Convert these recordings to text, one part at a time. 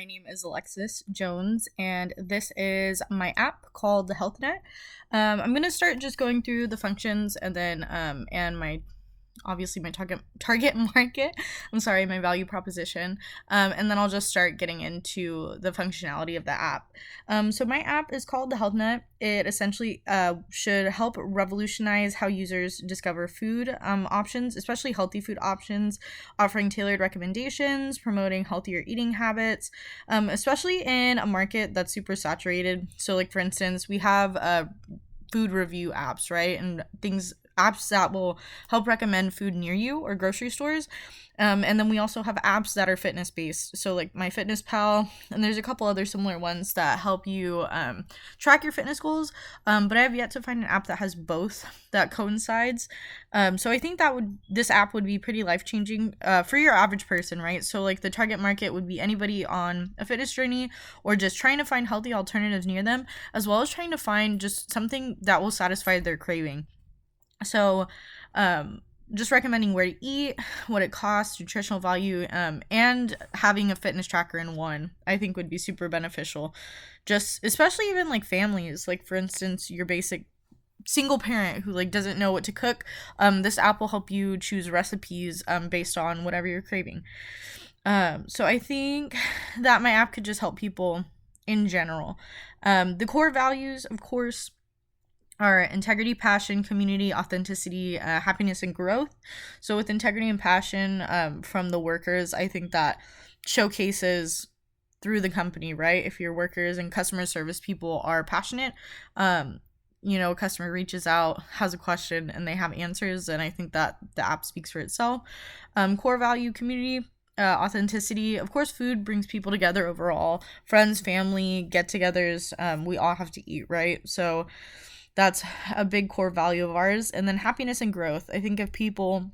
My name is Alexis Jones, and this is my app called the HealthNet. I'm going to start just going through the functions and then and my obviously my target market. I'm sorry, my value proposition. And then I'll just start getting into the functionality of the app. So my app is called the HealthNet. It essentially should help revolutionize how users discover food options, especially healthy food options, offering tailored recommendations, promoting healthier eating habits, especially in a market that's super saturated. So, like for instance, we have food review apps, right? And apps that will help recommend food near you or grocery stores. And then we also have apps that are fitness based. So like MyFitnessPal, and there's a couple other similar ones that help you track your fitness goals. But I have yet to find an app that has both that coincides. So I think this app would be pretty life changing for your average person, right? So like the target market would be anybody on a fitness journey or just trying to find healthy alternatives near them, as well as trying to find just something that will satisfy their craving. So, just recommending where to eat, what it costs, nutritional value, and having a fitness tracker in one, I think would be super beneficial. Just especially even like families, like for instance, your basic single parent who like doesn't know what to cook. This app will help you choose recipes based on whatever you're craving. So I think that my app could just help people in general. The core values, of course, are integrity, passion, community, authenticity, happiness, and growth. So, with integrity and passion from the workers, I think that showcases through the company, right? If your workers and customer service people are passionate, a customer reaches out, has a question, and they have answers, and I think that the app speaks for itself. Core value, community, authenticity. Of course, food brings people together overall. Friends, family, get togethers. We all have to eat, right? So, that's a big core value of ours. And then happiness and growth. I think if people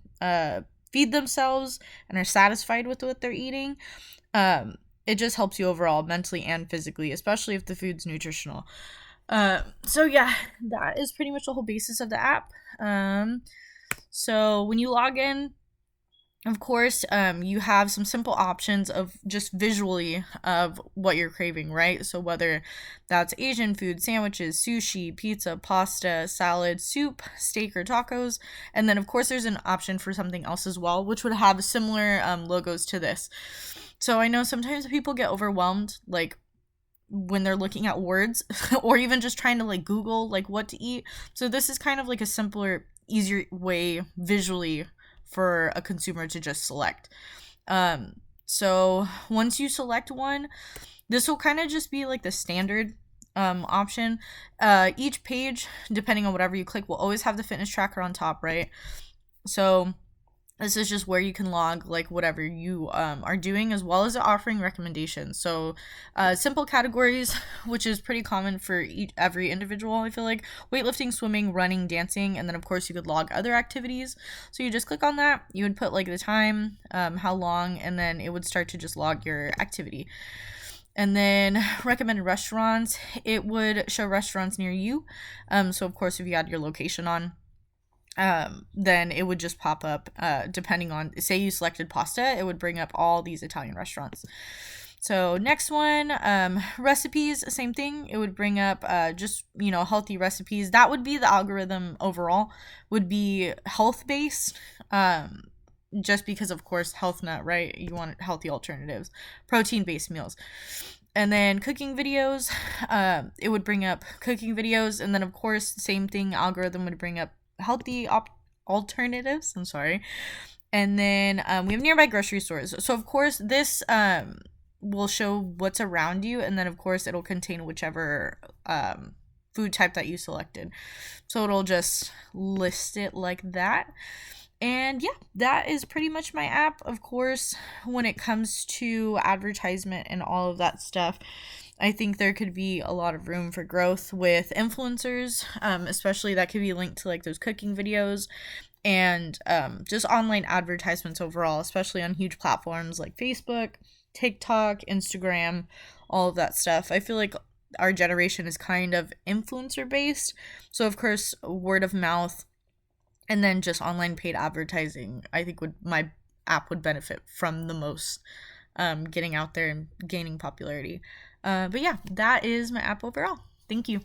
feed themselves and are satisfied with what they're eating, it just helps you overall, mentally and physically, especially if the food's nutritional. So yeah, that is pretty much the whole basis of the app. So when you log in, of course, you have some simple options of just visually of what you're craving, right? So whether that's Asian food, sandwiches, sushi, pizza, pasta, salad, soup, steak, or tacos. And then, of course, there's an option for something else as well, which would have similar logos to this. So I know sometimes people get overwhelmed, like when they're looking at words or even just trying to like Google like what to eat. So this is kind of like a simpler, easier way visually for a consumer to just select. So once you select one, this will kind of just be like the standard option. Each page, depending on whatever you click, will always have the fitness tracker on top, right? So this is just where you can log like whatever you are doing, as well as offering recommendations. So simple categories, which is pretty common for every individual, I feel like: weightlifting, swimming, running, dancing. And then of course you could log other activities. So you just click on that, you would put like the time, how long, and then it would start to just log your activity. And then recommended restaurants, it would show restaurants near you. So of course if you had your location on, then it would just pop up, depending on, say you selected pasta, it would bring up all these Italian restaurants. So next one, recipes, same thing. It would bring up just, healthy recipes. That would be the algorithm overall, would be health based. Just because, of course, health nut, right? You want healthy alternatives, protein based meals. And then cooking videos, it would bring up cooking videos. And then, of course, same thing, algorithm would bring up healthy alternatives. I'm sorry. And then we have nearby grocery stores. So of course this will show what's around you, and then of course it'll contain whichever food type that you selected. So it'll just list it like that. And yeah, that is pretty much my app. Of course, when it comes to advertisement and all of that stuff, I think there could be a lot of room for growth with influencers, especially that could be linked to like those cooking videos and just online advertisements overall, especially on huge platforms like Facebook, TikTok, Instagram, all of that stuff. I feel like our generation is kind of influencer based. So, of course, word of mouth and then just online paid advertising, I think my app would benefit from the most. getting out there and gaining popularity. But yeah, that is my app overall. Thank you.